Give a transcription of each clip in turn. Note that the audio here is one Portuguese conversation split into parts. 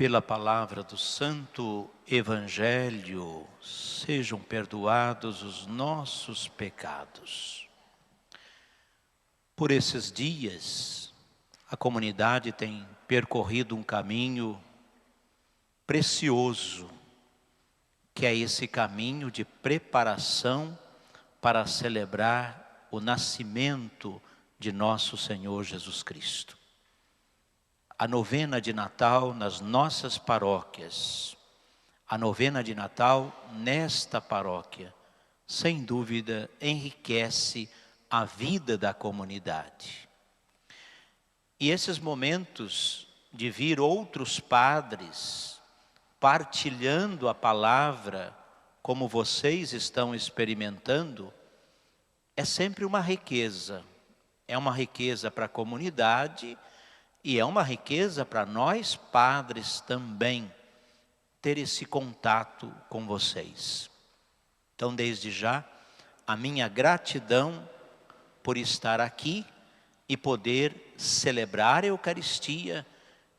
pela palavra do Santo Evangelho, sejam perdoados os nossos pecados. Por esses dias, a comunidade tem percorrido um caminho precioso, que é esse caminho de preparação para celebrar o nascimento de nosso Senhor Jesus Cristo. A novena de Natal nas nossas paróquias, a novena de Natal nesta paróquia, sem dúvida enriquece a vida da comunidade. E esses momentos de vir outros padres partilhando a palavra, como vocês estão experimentando, é sempre uma riqueza. É uma riqueza para a comunidade e é uma riqueza para nós padres também, ter esse contato com vocês. Então, desde já, a minha gratidão por estar aqui e poder celebrar a Eucaristia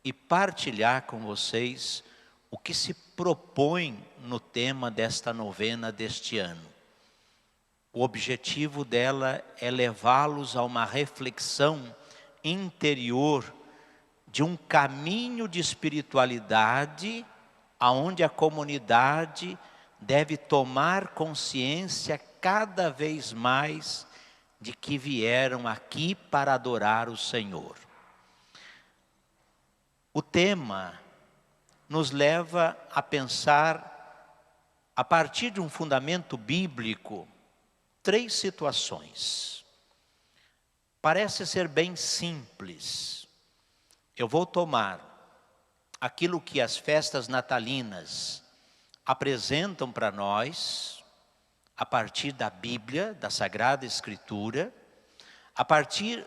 e partilhar com vocês o que se propõe no tema desta novena deste ano. O objetivo dela é levá-los a uma reflexão interior de um caminho de espiritualidade aonde a comunidade deve tomar consciência cada vez mais de que vieram aqui para adorar o Senhor. O tema nos leva a pensar, a partir de um fundamento bíblico, 3 situações. Parece ser bem simples. Eu vou tomar aquilo que as festas natalinas apresentam para nós, a partir da Bíblia, da Sagrada Escritura, a partir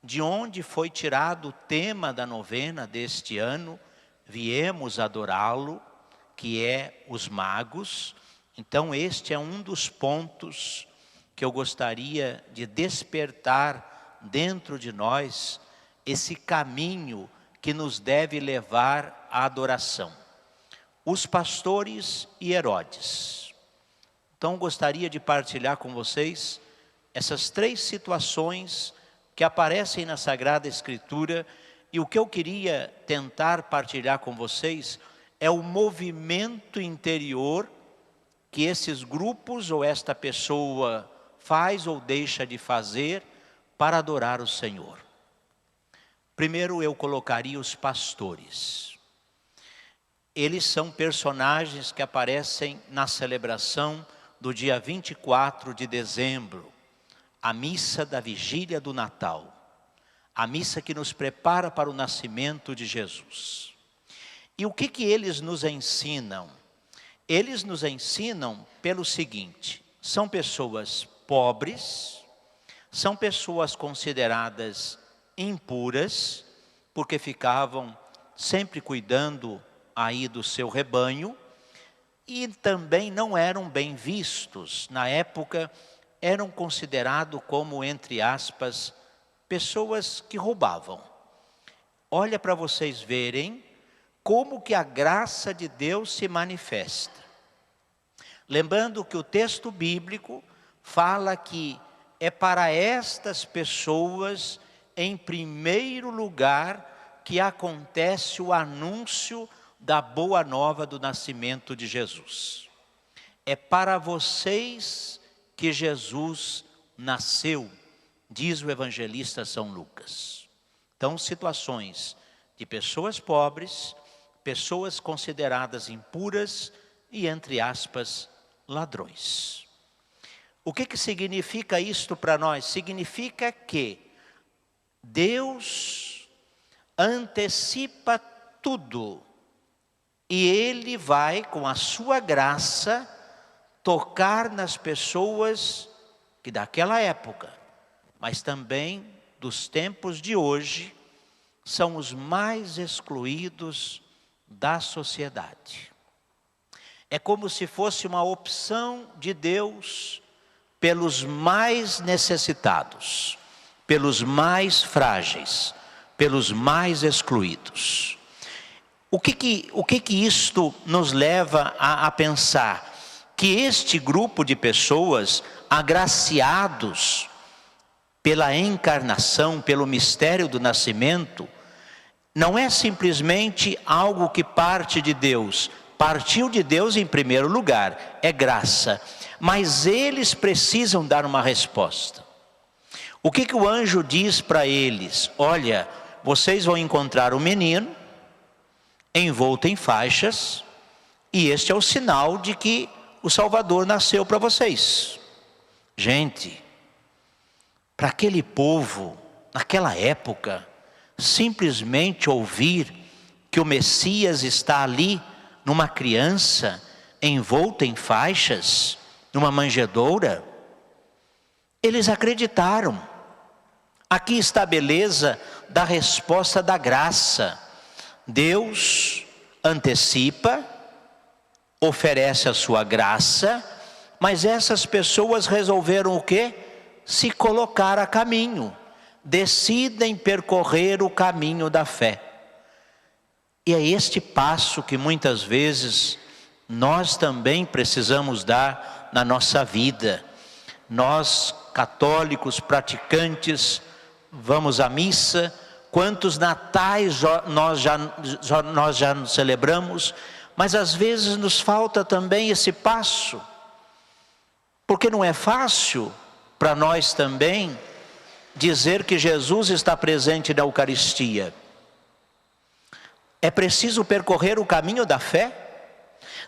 de onde foi tirado o tema da novena deste ano, viemos adorá-lo, que é os magos. Então este é um dos pontos que eu gostaria de despertar dentro de nós, esse caminho que nos deve levar à adoração. Os pastores e Herodes. Então gostaria de partilhar com vocês essas 3 situações que aparecem na Sagrada Escritura, e o que eu queria tentar partilhar com vocês é o movimento interior que esses grupos ou esta pessoa faz ou deixa de fazer para adorar o Senhor. Primeiro eu colocaria os pastores. Eles são personagens que aparecem na celebração do dia 24 de dezembro, a missa da vigília do Natal, a missa que nos prepara para o nascimento de Jesus. E o que eles nos ensinam? Eles nos ensinam pelo seguinte: são pessoas pobres, são pessoas consideradas impuras, porque ficavam sempre cuidando aí do seu rebanho, e também não eram bem vistos. Na época, eram considerados como, entre aspas, pessoas que roubavam. Olha para vocês verem como que a graça de Deus se manifesta. Lembrando que o texto bíblico fala que é para estas pessoas, em primeiro lugar, que acontece o anúncio da boa nova do nascimento de Jesus. É para vocês que Jesus nasceu, diz o evangelista São Lucas. Então, situações de pessoas pobres, pessoas consideradas impuras e, entre aspas, ladrões. O que significa isto para nós? Significa que Deus antecipa tudo e Ele vai, com a sua graça, tocar nas pessoas que daquela época, mas também dos tempos de hoje, são os mais excluídos da sociedade. É como se fosse uma opção de Deus pelos mais necessitados, pelos mais frágeis, pelos mais excluídos. O que isto nos leva a pensar? Que este grupo de pessoas agraciados pela encarnação, pelo mistério do nascimento, não é simplesmente algo que parte de Deus. Partiu de Deus em primeiro lugar, é graça. Mas eles precisam dar uma resposta. O que o anjo diz para eles? Olha, vocês vão encontrar um menino envolto em faixas, e este é o sinal de que o Salvador nasceu para vocês. Gente, para aquele povo, naquela época, simplesmente ouvir que o Messias está ali, numa criança, envolta em faixas, numa manjedoura, eles acreditaram. Aqui está a beleza da resposta da graça. Deus antecipa, oferece a sua graça, mas essas pessoas resolveram o quê? Se colocar a caminho, decidem percorrer o caminho da fé. E é este passo que muitas vezes nós também precisamos dar na nossa vida. Nós, católicos, praticantes, vamos à missa. Quantos natais nós já celebramos, mas às vezes nos falta também esse passo, porque não é fácil para nós também dizer que Jesus está presente na Eucaristia. É preciso percorrer o caminho da fé,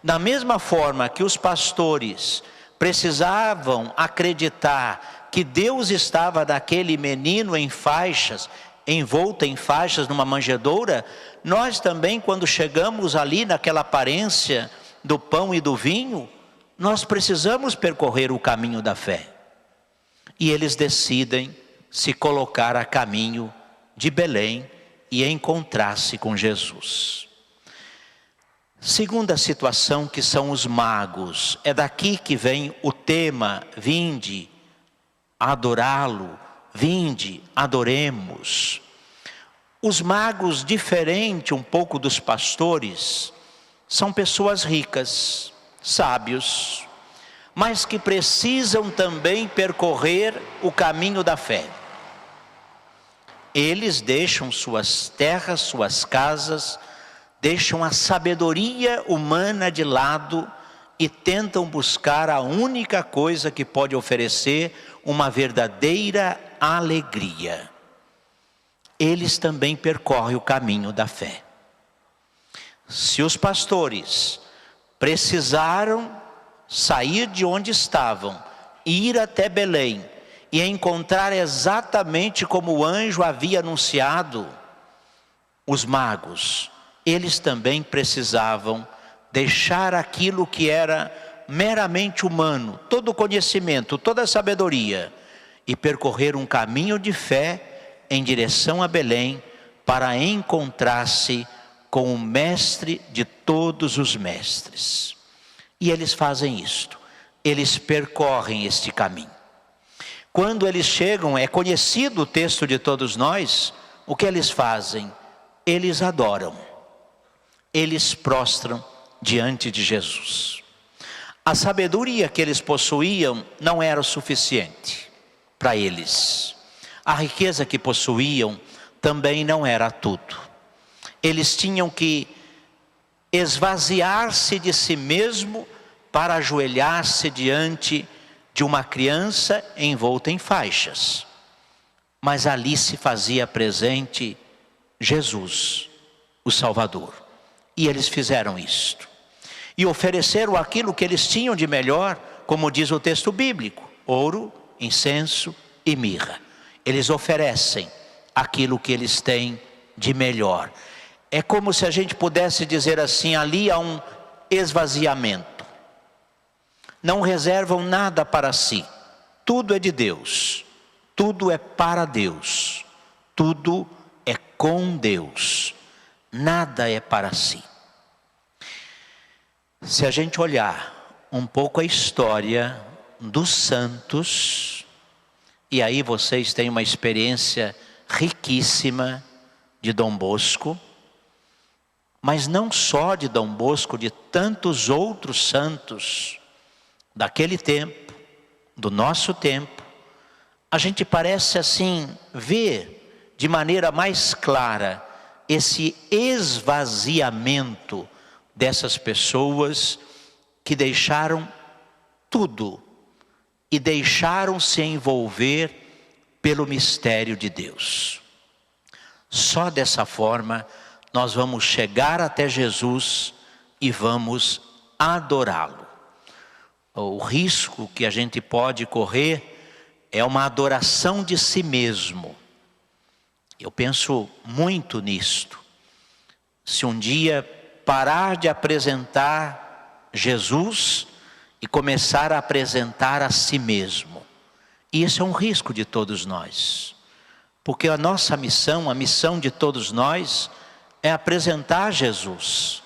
da mesma forma que os pastores precisavam acreditar que Deus estava naquele menino em faixas, envolta em faixas numa manjedoura. Nós também, quando chegamos ali naquela aparência do pão e do vinho, nós precisamos percorrer o caminho da fé. E eles decidem se colocar a caminho de Belém e encontrar-se com Jesus. Segunda situação, que são os magos. É daqui que vem o tema: vinde, adorá-lo, vinde, adoremos. Os magos, diferente um pouco dos pastores, são pessoas ricas, sábios, mas que precisam também percorrer o caminho da fé. Eles deixam suas terras, suas casas, deixam a sabedoria humana de lado e tentam buscar a única coisa que pode oferecer uma verdadeira alegria. Eles também percorrem o caminho da fé. Se os pastores precisaram sair de onde estavam, ir até Belém e encontrar exatamente como o anjo havia anunciado, os magos, eles também precisavam deixar aquilo que era meramente humano, todo o conhecimento, toda a sabedoria, e percorrer um caminho de fé em direção a Belém, para encontrar-se com o mestre de todos os mestres. E eles fazem isto, eles percorrem este caminho. Quando eles chegam, é conhecido o texto de todos nós, o que eles fazem? Eles adoram, eles prostram diante de Jesus. A sabedoria que eles possuíam não era o suficiente para eles. A riqueza que possuíam também não era tudo. Eles tinham que esvaziar-se de si mesmo para ajoelhar-se diante de uma criança envolta em faixas. Mas ali se fazia presente Jesus, o Salvador. E eles fizeram isto. E ofereceram aquilo que eles tinham de melhor, como diz o texto bíblico: ouro, incenso e mirra. Eles oferecem aquilo que eles têm de melhor. É como se a gente pudesse dizer assim: ali há um esvaziamento. Não reservam nada para si. Tudo é de Deus. Tudo é para Deus. Tudo é com Deus. Nada é para si. Se a gente olhar um pouco a história dos santos, e aí vocês têm uma experiência riquíssima de Dom Bosco, mas não só de Dom Bosco, de tantos outros santos daquele tempo, do nosso tempo, a gente parece assim ver de maneira mais clara esse esvaziamento dessas pessoas que deixaram tudo e deixaram-se envolver pelo mistério de Deus. Só dessa forma nós vamos chegar até Jesus e vamos adorá-lo. O risco que a gente pode correr é uma adoração de si mesmo. Eu penso muito nisto. Se um dia parar de apresentar Jesus e começar a apresentar a si mesmo, e isso é um risco de todos nós, porque a nossa missão, a missão de todos nós, é apresentar Jesus.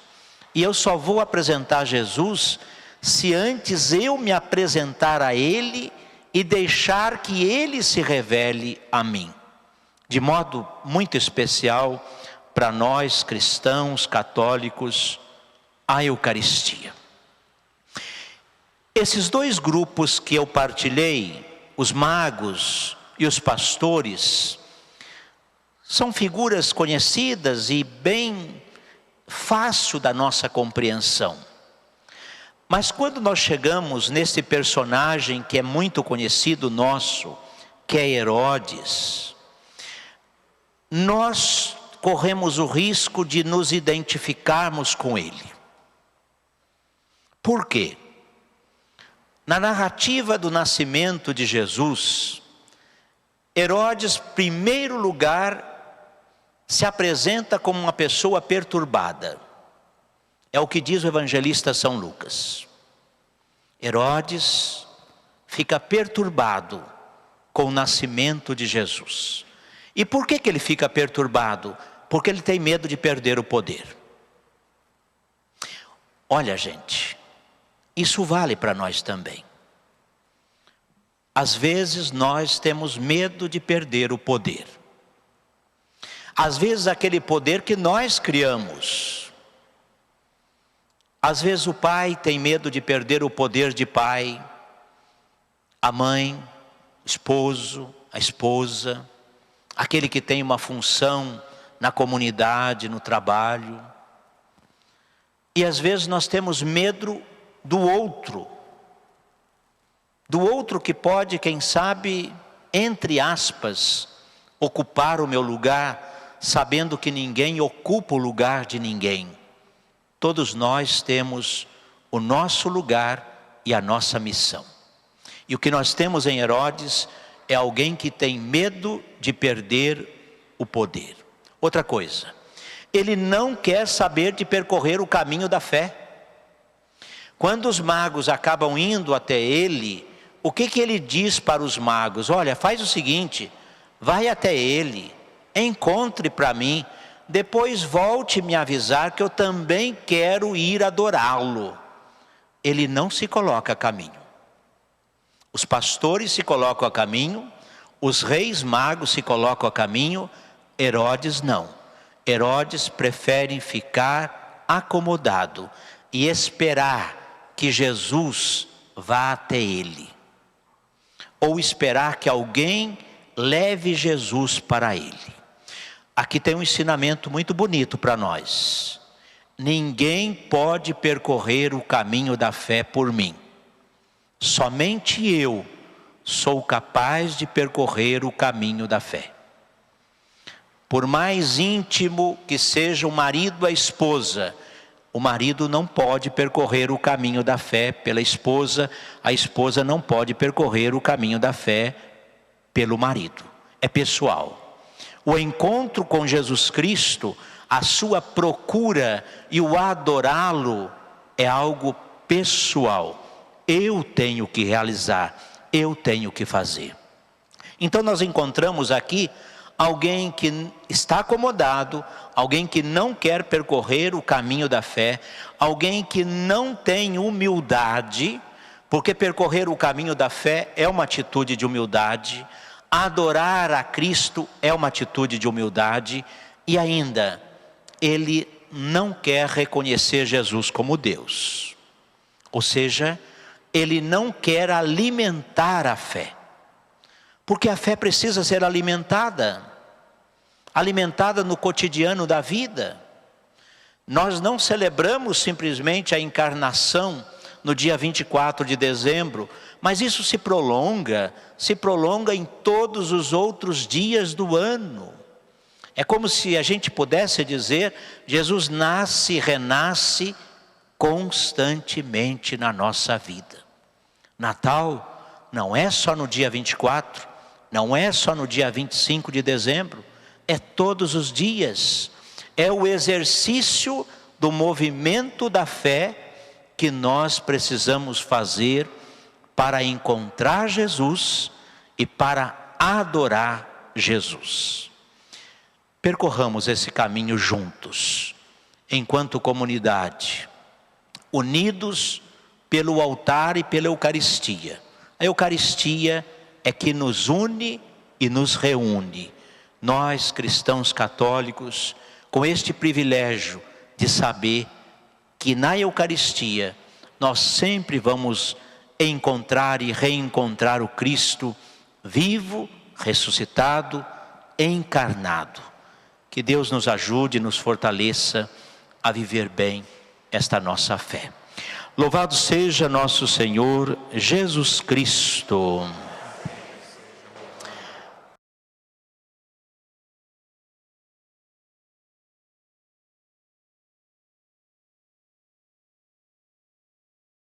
E eu só vou apresentar Jesus se antes eu me apresentar a Ele e deixar que Ele se revele a mim. De modo muito especial para nós cristãos, católicos, a Eucaristia. Esses dois grupos que eu partilhei, os magos e os pastores, são figuras conhecidas e bem fácil da nossa compreensão. Mas quando nós chegamos nesse personagem que é muito conhecido nosso, que é Herodes, nós corremos o risco de nos identificarmos com ele. Por quê? Na narrativa do nascimento de Jesus, Herodes, em primeiro lugar, se apresenta como uma pessoa perturbada. É o que diz o evangelista São Lucas. Herodes fica perturbado com o nascimento de Jesus. E por que ele fica perturbado? Porque ele tem medo de perder o poder. Olha, gente, isso vale para nós também. Às vezes nós temos medo de perder o poder. Às vezes aquele poder que nós criamos. Às vezes o pai tem medo de perder o poder de pai, a mãe, o esposo, a esposa, aquele que tem uma função na comunidade, no trabalho. E às vezes nós temos medo do outro que pode, quem sabe, entre aspas, ocupar o meu lugar, sabendo que ninguém ocupa o lugar de ninguém. Todos nós temos o nosso lugar e a nossa missão. E o que nós temos em Herodes é alguém que tem medo de perder o poder. Outra coisa, ele não quer saber de percorrer o caminho da fé. Quando os magos acabam indo até ele, o que ele diz para os magos? Olha, faz o seguinte, vai até ele, encontre para mim, depois volte me avisar que eu também quero ir adorá-lo. Ele não se coloca a caminho. Os pastores se colocam a caminho, os reis magos se colocam a caminho, Herodes não. Herodes prefere ficar acomodado e esperar que Jesus vá até ele. Ou esperar que alguém leve Jesus para ele. Aqui tem um ensinamento muito bonito para nós. Ninguém pode percorrer o caminho da fé por mim. Somente eu sou capaz de percorrer o caminho da fé. Por mais íntimo que seja o marido ou a esposa, o marido não pode percorrer o caminho da fé pela esposa, a esposa não pode percorrer o caminho da fé pelo marido. É pessoal. O encontro com Jesus Cristo, a sua procura e o adorá-lo é algo pessoal. Eu tenho que realizar, eu tenho que fazer. Então nós encontramos aqui alguém que está acomodado, alguém que não quer percorrer o caminho da fé, alguém que não tem humildade, porque percorrer o caminho da fé é uma atitude de humildade, adorar a Cristo é uma atitude de humildade, e ainda, ele não quer reconhecer Jesus como Deus. Ou seja, ele não quer alimentar a fé. Porque a fé precisa ser alimentada no cotidiano da vida. Nós não celebramos simplesmente a encarnação no dia 24 de dezembro, mas isso se prolonga em todos os outros dias do ano. É como se a gente pudesse dizer, Jesus nasce e renasce constantemente na nossa vida. Natal não é só no dia 24, não é só no dia 25 de dezembro, é todos os dias. É o exercício do movimento da fé que nós precisamos fazer para encontrar Jesus e para adorar Jesus. Percorramos esse caminho juntos, enquanto comunidade, unidos pelo altar e pela Eucaristia. A Eucaristia é que nos une e nos reúne. Nós, cristãos católicos, com este privilégio de saber que na Eucaristia nós sempre vamos encontrar e reencontrar o Cristo vivo, ressuscitado, encarnado. Que Deus nos ajude e nos fortaleça a viver bem esta nossa fé. Louvado seja nosso Senhor Jesus Cristo.